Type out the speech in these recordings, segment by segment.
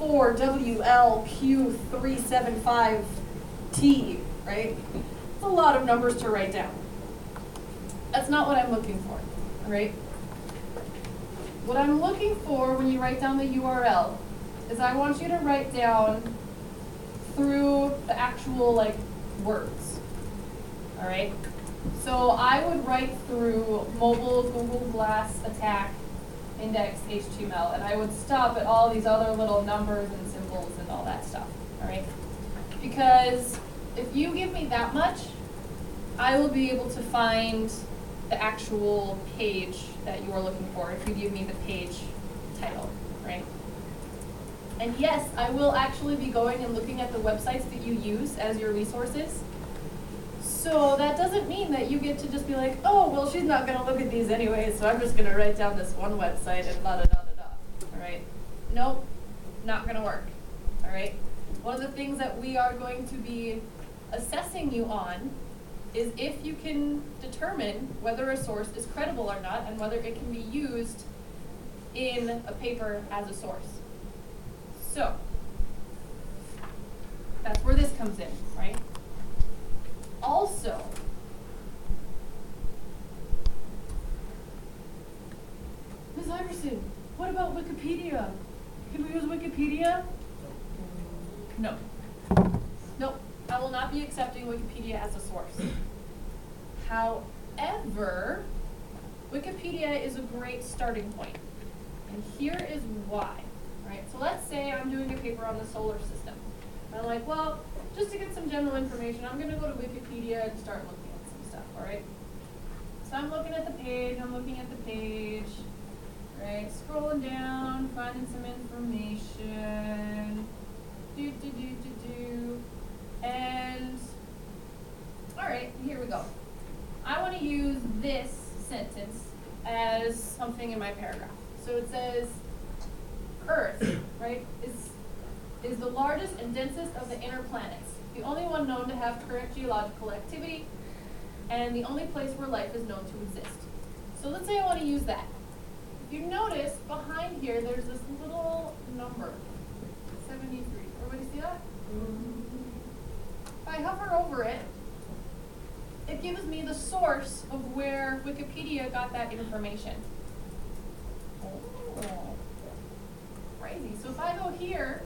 G4WLQ375T, right? It's a lot of numbers to write down. That's not what I'm looking for, all right? What I'm looking for when you write down the URL is I want you to write down through the actual like words, all right? So I would write through mobile, Google Glass, attack, index, HTML, and I would stop at all these other little numbers and symbols and all that stuff, all right? Because if you give me that much, I will be able to find the actual page that you are looking for if you give me the page title, right? And yes, I will actually be going and looking at the websites that you use as your resources. So that doesn't mean that you get to just be like, oh, well, she's not going to look at these anyway, so I'm just going to write down this one website and la-da-da-da-da, all right? Nope, not going to work, all right? One of the things that we are going to be assessing you on is if you can determine whether a source is credible or not and whether it can be used in a paper as a source. So, that's where this comes in, right? Also, Ms. Iverson, what about Wikipedia? Can we use Wikipedia? No. Nope, I will not be accepting Wikipedia as a source. However, Wikipedia is a great starting point. And here is why, right? So let's say I'm doing a paper on the solar system. And I'm like, well, just to get some general information, I'm gonna go to Wikipedia and start looking at some stuff, all right? So I'm looking at the page, right? Scrolling down, finding some information. And, all right, here we go. I want to use this sentence as something in my paragraph. So it says, Earth, right, is the largest and densest of the inner planets, the only one known to have current geological activity, and the only place where life is known to exist. So let's say I want to use that. If you notice, behind here, there's this little number, 73. Everybody see that? If I hover over it, it gives me the source of where Wikipedia got that information. Oh, crazy. So if I go here,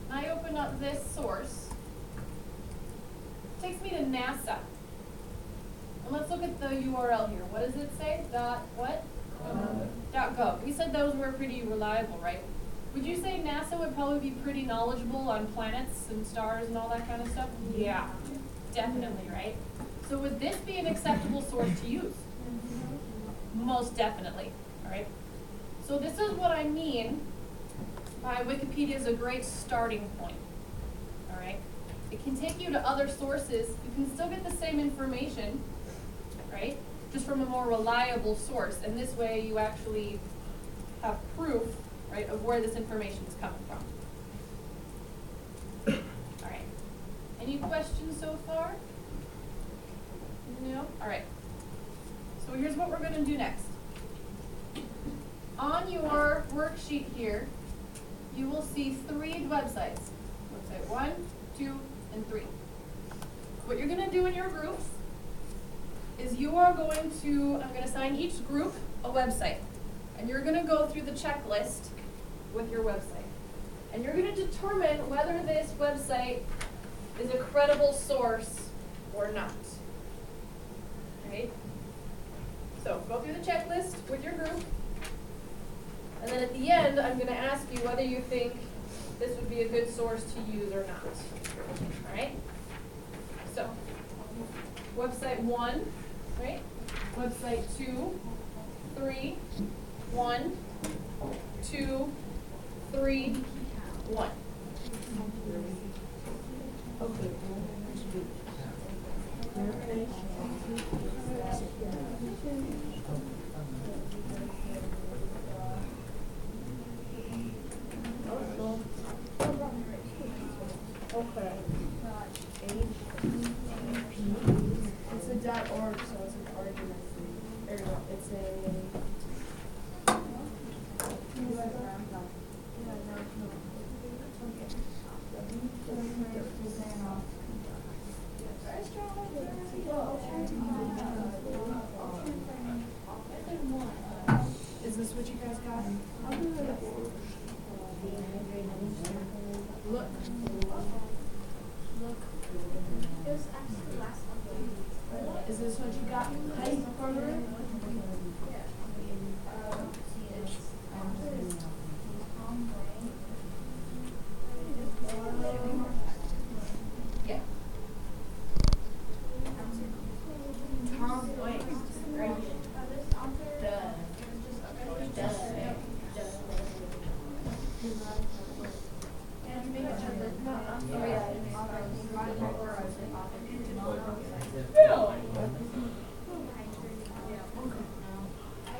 and I open up this source, it takes me to NASA. And let's look at the URL here. What does it say? What? .gov. We said those were pretty reliable, right? Would you say NASA would probably be pretty knowledgeable on planets and stars and all that kind of stuff? Yeah, definitely, right? So would this be an acceptable source to use? Most definitely, all right? So this is what I mean by Wikipedia is a great starting point, all right? It can take you to other sources. You can still get the same information, right? Just from a more reliable source. And this way you actually have proof, right, of where this information is coming from. All right. Any questions so far? No? All right. So here's what we're going to do next. On your worksheet here, you will see 3 websites. Website 1, 2, and 3. What you're going to do in your groups is you are going to, I'm going to assign each group a website. And you're going to go through the checklist with your website. And you're going to determine whether this website is a credible source or not. Right? So go through the checklist with your group. And then at the end, I'm going to ask you whether you think this would be a good source to use or not. All right? So, website 1, right? Website 2, 3, 1, 2, 3, 1. Okay. Okay. It's a .org, so it's an argument. There you go. It's a. Look. Look. Is this what you got? Height for Yeah. Tom Waits, right?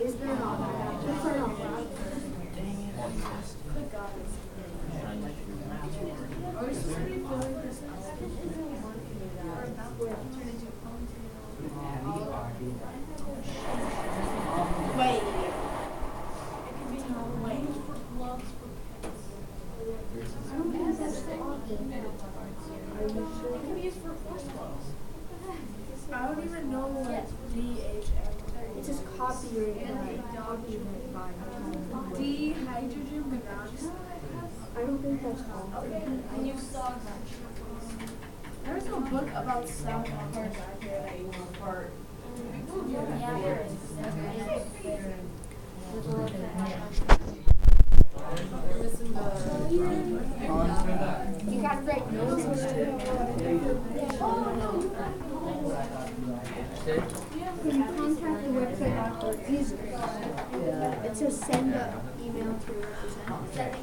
Is there not? What's there not? Are we supposed to be filling this Wait. It could be Tom Waits. I don't think that's the option. Are you sure? It can be used for force clothes. I don't even know what DHM. It says copyright by. Dehydrogen monoxide. I don't think that's all. And you saw there was a book about sound parts out here that you want part. Yeah, there is. You got great notes. Can you contact the website afterwards? Easily. It says send an email to representative.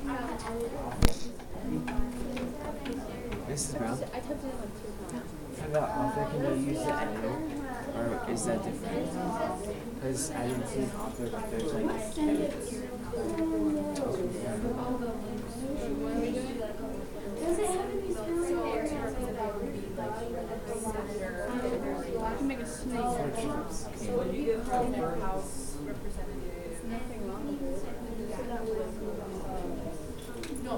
Mrs. Brown, I typed it in like 2 times. for the author, can you use the editor? Or is that different? Because I didn't see an author, but there's like... Send it to does it have any spelling errors? I can make a snake. So when you get from their house representative, Nothing wrong with it. No.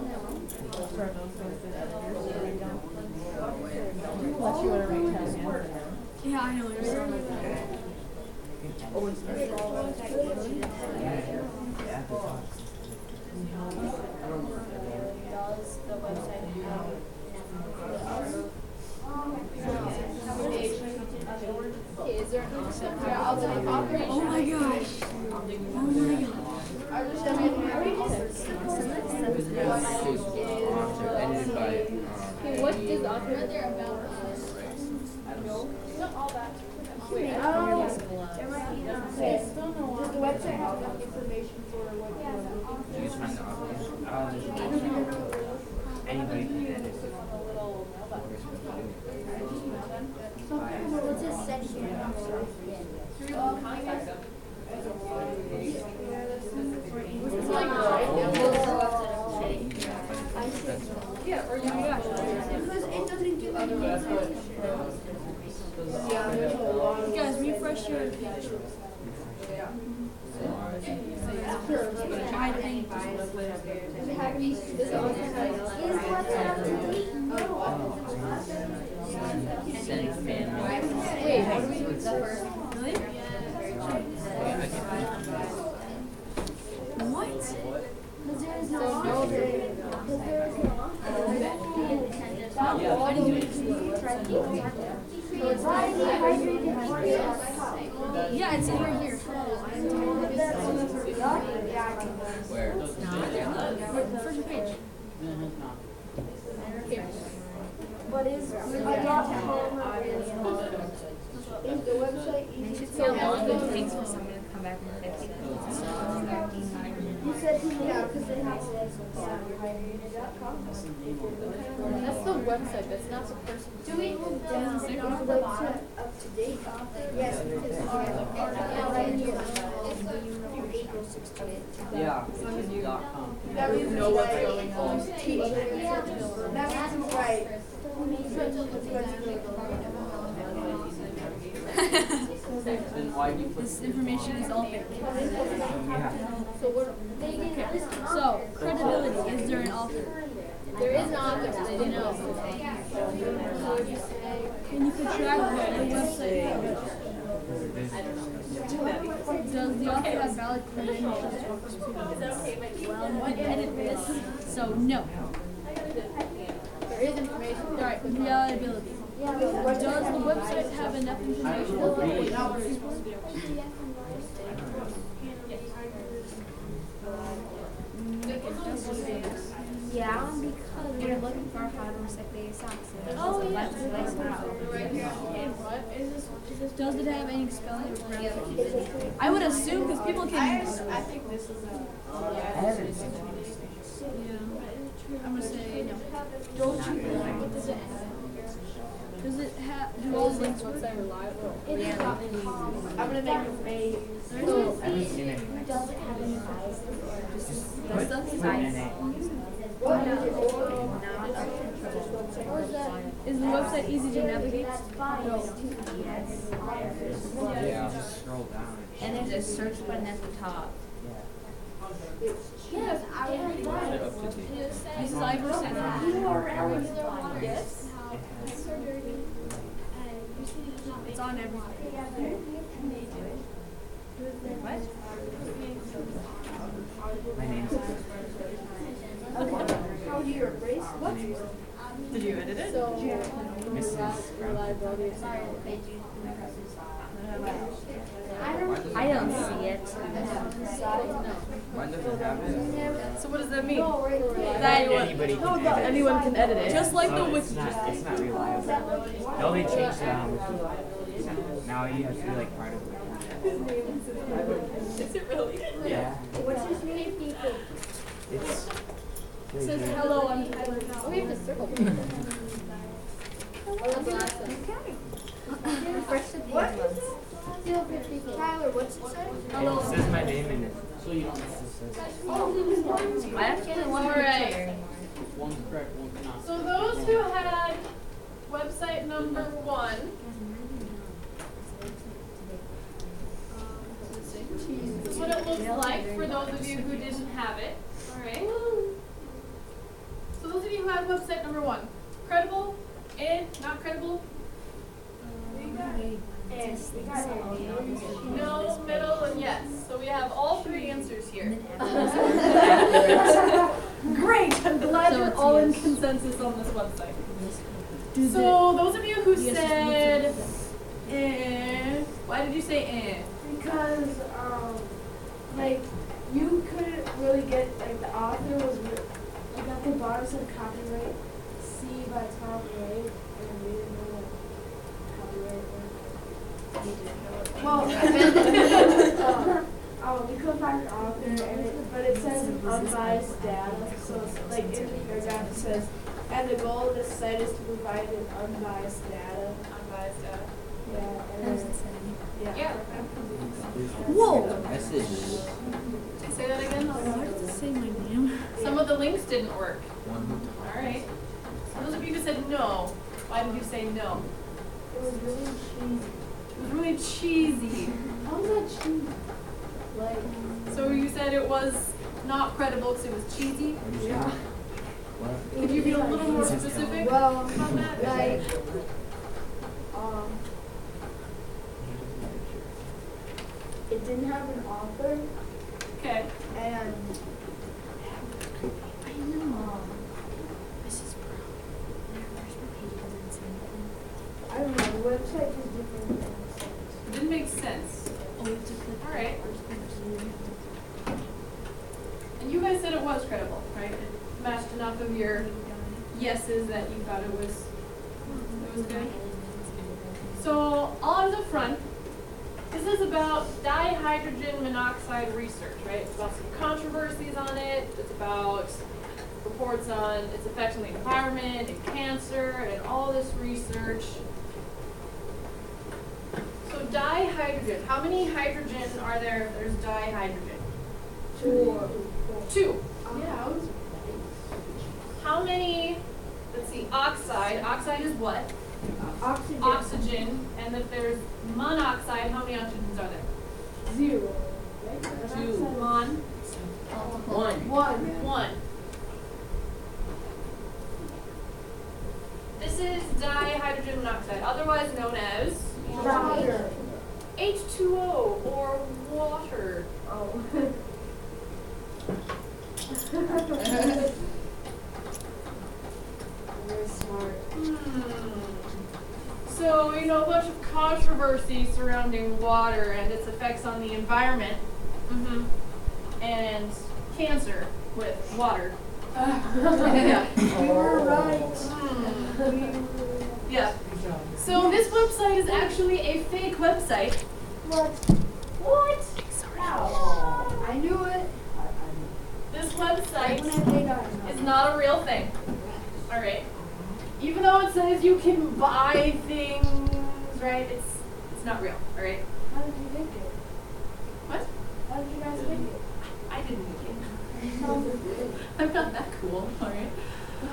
Unless you want to write down the answer. yeah, I know what you're saying. Yeah, at the top. Does the website have Is there an option? Yeah, I'll take operation. Oh my gosh. Oh my gosh. Edited by... What is operate there about? Not all that. Wait, does the website have enough information for what You just find the author. Anybody can edit. what's this section? Yeah, or you got Because it doesn't give any Guys, refresh your page. I think Send family. Wait, what do we do with the first? Really? What? Why did you Yeah, it's in right here. Where? First page. But is the website easy to Thanks for someone to come back and fix it. You said because they have That's the website, that's not the person. Do we have the website up to date? Yes, because April 16th. Yeah, .com. That means Know what's going on. That means it's right. Then why do you put... This information is all fake. Yeah. So, credibility. Is there an author? There is an author, did you know? Can you contract the website? Does the author have valid credentials? Well, we edit this, so no. There is information. Alright, reliability. Does the website have enough information for what you're supposed to do? Yeah, because we're looking for hydrocyclic socks. Oh, yeah. Let's place it out. Right here. What is this? Does it have any spelling or grammar? I would assume because people can. I haven't seen it. Yeah. I'm gonna say no. Don't you? What does it have? Does it have? Do all the links work? reliable? I'm gonna make a phrase. I haven't seen it. Does it have any biases or Just The put stuff is NA. not Is the website easy to navigate? Yes. Yeah, I'll just scroll down. And there's a search button at the top. Yes, I would They're up to date. Mrs. Iverson. You are regular water. Yes. It's so dirty. It's on everything. What? My name's How do you erase what? Did you edit it? Mrs. Brown. I don't see it. Mine doesn't have it. So what does that mean? That Anybody can edit it. Anyone can edit it. just like the So wiki. it's not reliable. They only changed now you have to be like part of it. Is it really? Yeah. What's his name? It's It says hello, I'm Tyler. Oh, we have to circle. First of What is it? Tyler, what's it say? it says my name in it. So you don't have to say. I actually want to Alright. One's correct, one's not. So those who had website number 1, this is what it looks like for those of you who didn't have it. Alright. So those of you who had website number 1, credible, not credible, no, middle, and yes. So we have all 3 answers here. Great! I'm glad So we're it's all in yes. consensus on this website. So those of you who said why did you say Because, like, you couldn't really get, like, the author was, like, at the bottom said copyright C by Tom Ray, and we didn't know what copyright was. We couldn't find an author, and but it says unbiased data, so it's, like, in the paragraph it says, and the goal of this site is to provide an unbiased data. Unbiased data. Yeah, and then, Yeah. Whoa! Message. Say that again. Why does it say my name? Some of the links didn't work. One who Alright. So those of you who said no, why did you say no? it was really cheesy. It was really cheesy. How's that cheesy? Like, So you said it was not credible because it was cheesy? yeah. What? Could you be a little more specific Well, about that? like, it didn't have an author, Okay. and I don't know, the website was different. It didn't make sense. Alright. And you guys said it was credible, right? It matched enough of your yeses that you thought it was good. So on the front, this is about dihydrogen monoxide research, right? It's about some controversies on it. It's about reports on its effects on the environment and cancer and all this research. So dihydrogen, how many hydrogen are there? There's dihydrogen. 2. Yeah, I was. How many, let's see, oxide. Oxide is what? Oxygen. Oxygen. And if there's monoxide, how many oxygens are there? 0. Right? 2. Mon. 1. This is dihydrogen monoxide, otherwise known as Water. H2O or water. Oh. So, you know, a bunch of controversy surrounding water and its effects on the environment. And cancer with water. Yeah. We were right. Yeah. So this website is actually a fake website. What? What? I knew it. This When I website played on. is not a real thing. Alright. Even though it says you can buy things, right? It's not real, alright? How did you make it? What? How did you guys make it? I didn't make it. I'm not that cool, alright?